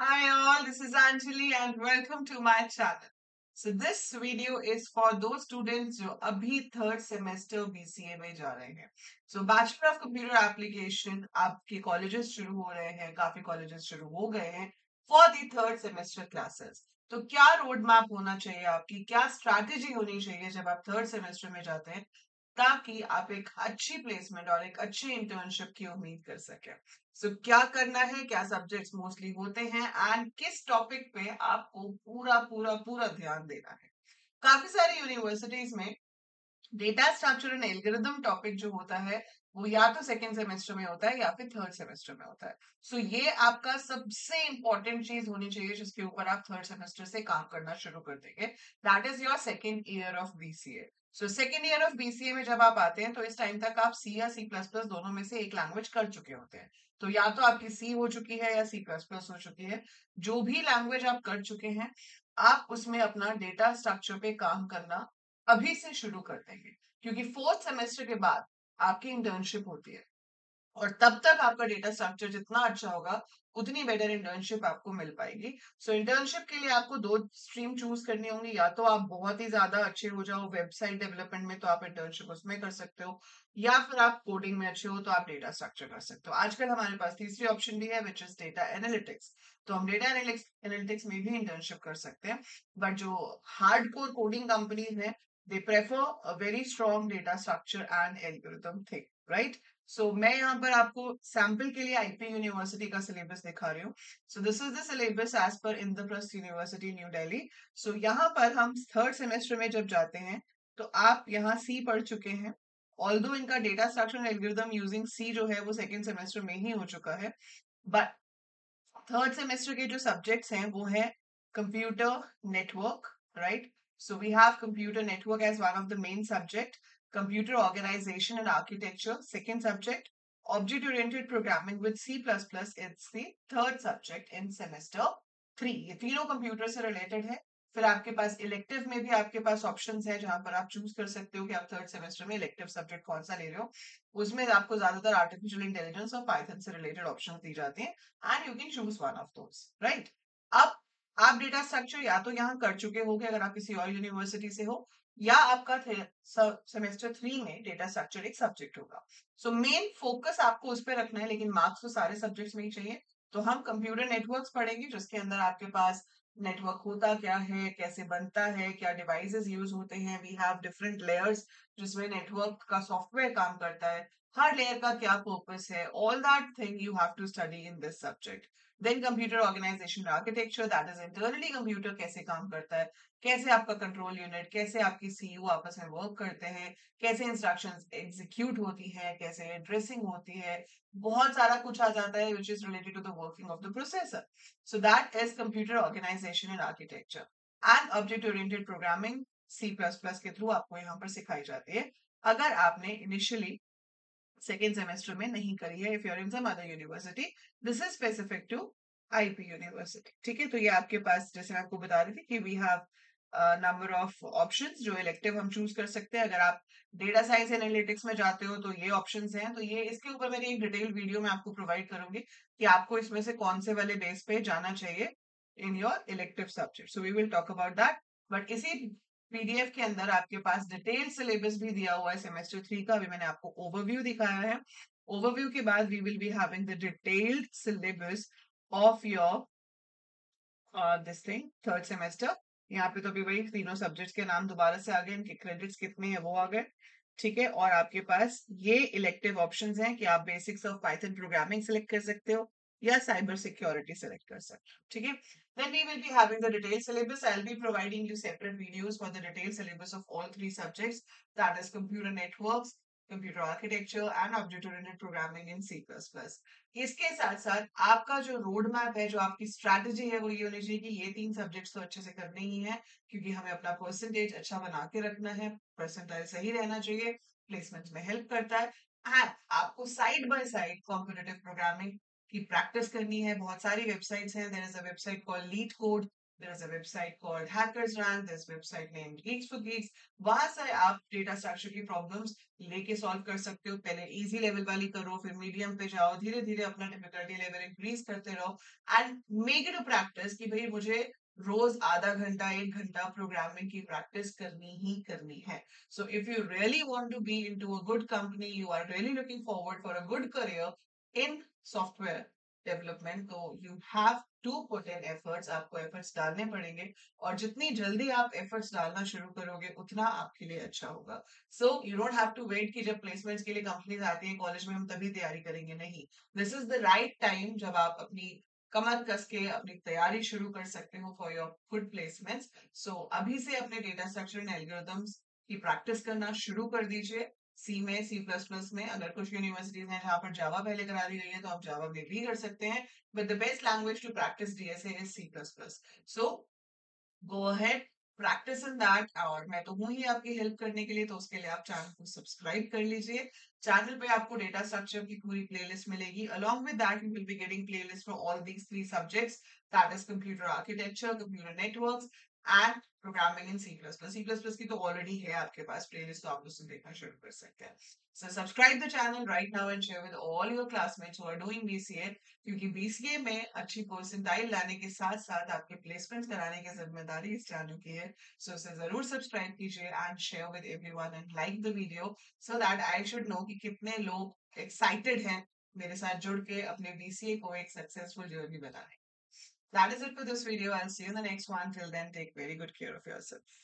Hi all, this is Anjali and welcome to my channel. So this video is for those students जो अभी third semester BCA में जा रहे हैं. So bachelor of computer application आपके colleges शुरू हो रहे हैं, काफी कॉलेजेस शुरू हो गए हैं for the third semester classes. तो क्या रोड मैप होना चाहिए आपकी, क्या स्ट्रैटेजी होनी चाहिए जब आप थर्ड सेमेस्टर में जाते हैं ताकि आप एक अच्छी प्लेसमेंट और एक अच्छी इंटर्नशिप की उम्मीद कर सकें. सो क्या करना है, क्या सब्जेक्ट्स मोस्टली होते हैं एंड किस टॉपिक पे आपको पूरा पूरा पूरा ध्यान देना है. काफी सारी यूनिवर्सिटीज में data structure and algorithm topic जो होता है वो या तो सेकेंड सेमेस्टर में होता है या फिर थर्ड सेमेस्टर में होता है. सो ये आपका सबसे इंपॉर्टेंट चीज होनी चाहिए जिसके ऊपर आप थर्ड सेमेस्टर से काम करना शुरू कर देंगे. That is your second year of BCA. So second year of BCA में जब आप आते हैं तो इस टाइम तक आप C या C++ दोनों में से एक लैंग्वेज कर चुके होते हैं. तो या तो आपकी C हो चुकी है या C++ हो चुकी है. जो भी लैंग्वेज आप कर चुके हैं आप उसमें अपना डेटा स्ट्रक्चर पे काम करना अभी से शुरू कर देंगे, क्योंकि फोर्थ सेमेस्टर के बाद आपकी इंटर्नशिप होती है और तब तक आपका डेटा स्ट्रक्चर जितना अच्छा होगा उतनी बेटर इंटर्नशिप आपको मिल पाएगी. सो इंटर्नशिप के लिए आपको दो स्ट्रीम चूज करनी होंगी. या तो आप बहुत ही ज्यादा अच्छे हो जाओ वेबसाइट डेवलपमेंट में तो आप इंटर्नशिप उसमें कर सकते हो, या फिर आप कोडिंग में अच्छे हो तो आप डेटा स्ट्रक्चर कर सकते हो. आजकल हमारे पास तीसरी ऑप्शन भी है विच इज डेटा एनालिटिक्स. तो हम डेटा एनालिटिक्स में भी इंटर्नशिप कर सकते हैं. बट जो हार्ड कोर कोडिंग कंपनीज हैं they prefer a very strong data structure and algorithm thing, right? सो मैं यहाँ पर आपको सैंपल के लिए IP यूनिवर्सिटी का सिलेबस दिखा रही हूँ. So this is the syllabus as per Indraprastha university New Delhi. So यहाँ पर हम थर्ड सेमेस्टर में जब जाते हैं तो आप यहाँ C पढ़ चुके हैं. ऑल्दो इनका data structure and algorithm using C जो है वो सेकेंड सेमेस्टर में ही हो चुका है. बट थर्ड सेमेस्टर के जो सब्जेक्ट्स हैं वो है computer network, right? So we have computer network as one of the main subject, computer organization and architecture, second subject, object oriented programming with C++, it's the third subject in semester 3. ये तीनों computer से related है. फिर आपके पास elective में भी आपके पास options है जहां पर आप चूज कर सकते हो कि आप थर्ड सेमेस्टर में इलेक्टिव सब्जेक्ट कौन सा ले रहे हो. उसमें आपको ज्यादातर आर्टिफिशियल इंटेलिजेंस और पाइथन से रिलेटेड ऑप्शन दी जाती हैं and you can choose one of those, right? अब आप डेटा स्ट्रक्चर या तो यहाँ कर चुके होगे अगर आप किसी और यूनिवर्सिटी से हो, या आपका सेमेस्टर 3 में डेटा स्ट्रक्चर एक सब्जेक्ट होगा. सो मेन फोकस आपको उस पर रखना है, लेकिन मार्क्स तो सारे सब्जेक्ट्स में ही चाहिए. तो हम कंप्यूटर नेटवर्क्स पढ़ेंगे जिसके अंदर आपके पास नेटवर्क होता क्या है, कैसे बनता है, क्या डिवाइसेस यूज होते हैं. वी हैव डिफरेंट लेयर्स जिसमें नेटवर्क का सॉफ्टवेयर काम करता है. हर लेयर का क्या पर्पस है, all that thing you have to study in this subject. Then computer organisation architecture, that is internally computer कैसे काम करता है, कैसे आपका कंट्रोल यूनिट, कैसे आपकी सीयू आपस में वर्क करते हैं, कैसे इंस्ट्रक्शंस एग्जीक्यूट होती है, कैसे एड्रेसिंग होती है. बहुत सारा कुछ आ जाता है which is related to the working of the processor. So that is computer organisation and architecture. And object oriented programming C++ के थ्रू आपको यहाँ पर सिखाई जाती है अगर आपने इनिशियली सेकेंड सेमेस्टर में नहीं करी है. If you are in some other university, this is specific to IP university. ठीक है, तो ये आपके पास जैसे मैं आपको बता रही थी कि we have number of options जो इलेक्टिव हम चूज कर सकते हैं. अगर आप डेटा साइंस एनालिटिक्स में जाते हो तो ये ऑप्शंस हैं. तो ये इसके ऊपर मेरी एक डिटेल वीडियो मैं आपको प्रोवाइड करूंगी कि आपको इसमें से कौन से वाले बेस पे जाना चाहिए in your elective subject. So we will talk about that. But इसी PDF के अंदर आपके पास डिटेल सिलेबस भी दिया हुआ है सेमेस्टर 3 का. अभी मैंने आपको ओवरव्यू दिखाया है. ओवरव्यू के बाद we will be having the detailed syllabus of your this thing third semester. यहाँ पे तो अभी वही तीनों सब्जेक्ट्स के नाम दोबारा से आ गए, इनके क्रेडिट्स कितने हैं वो आ गए. ठीक है, और आपके पास ये इलेक्टिव ऑप्शंस हैं कि आप basics of Python programming select कर सकते हो या साइबर सिक्योरिटी सेलेक्ट कर सकते हो. ठीक है, then we will be having the detailed syllabus. I'll be providing you separate videos for the detailed syllabus of all three subjects, that is computer networks, computer architecture and object oriented programming in C++. इसके साथ साथ आपका जो road map है, जो आपकी strategy है, वो ये होनी चाहिए कि ये तीन सब्जेक्ट्स तो अच्छे से करने ही है, क्योंकि हमें अपना परसेंटेज अच्छा बना के रखना है. परसेंटाइल सही रहना चाहिए, प्लेसमेंट में हेल्प करता है. एंड आपको side by side competitive programming की प्रैक्टिस करनी है. बहुत सारी वेबसाइट्स हैं. There is a website called LeetCode there's a website called Hackers Rank, there's a website named Geeks for Geeks. वहां से आप डेटा स्ट्रक्चर की प्रॉब्लम्स लेके सॉल्व कर सकते हो. पहले इजी लेवल वाली करो, फिर मीडियम पे जाओ, धीरे धीरे अपना डिफिकल्टी लेवल इंक्रीज करते रहो and make it a practice कि भाई मुझे रोज आधा घंटा 1 घंटा प्रोग्रामिंग की प्रैक्टिस करनी ही करनी है. So if you really want to be into a good company, you are really looking forward for a good career in software development, तो you have to put in efforts. आपको efforts डालने पड़ेंगे और जितनी जल्दी आप एफर्ट्स डालना शुरू करोगे उतना आपके लिए अच्छा होगा. So you don't have to wait कि जब प्लेसमेंट्स के लिए कंपनीज आती हैं कॉलेज में हम तभी तैयारी करेंगे. नहीं, this is the right time जब आप अपनी कमर कस के अपनी तैयारी शुरू कर सकते हो फॉर योर गुड प्लेसमेंट्स. सो अभी से अपने डेटा स्ट्रक्चर एंड एल्गोरिथम्स की प्रैक्टिस करना शुरू कर दीजिए. सी में, सी प्लस प्लस में, अगर कुछ यूनिवर्सिटीज हैं जहां पर जावा पहले करा दी गई है तो आप जावा में भी कर सकते हैं. But the best language to practice DSA is C plus plus. So go ahead, practice in that. और मैं तो हूं ही आपकी हेल्प करने के लिए, तो उसके लिए आप चैनल को सब्सक्राइब कर लीजिए. चैनल पे आपको डेटा स्ट्रक्चर की पूरी प्लेलिस्ट मिलेगी. Along with that you will be getting playlist for all these 3 subjects, that is computer architecture, computer networks and programming in C plus plus. C plus plus की तो already है आपके पास playlist, तो आप उससे देखना शुरू कर सकते हैं. So subscribe the channel right now and share with all your classmates who are doing BCA, क्योंकि बीसीए में अच्छी परसेंटाइल लाने के साथ साथ आपके प्लेसमेंट कराने की जिम्मेदारी इस चैनल की है. सो इसे जरूर सब्सक्राइब कीजिए and share with everyone and like the video, so that I should know कि कितने लोग एक्साइटेड हैं मेरे साथ जुड़ के अपने बीसीए को एक सक्सेसफुल जर्नी बनाने. That is it for this video. I'll see you in the next one. Till then, take very good care of yourself.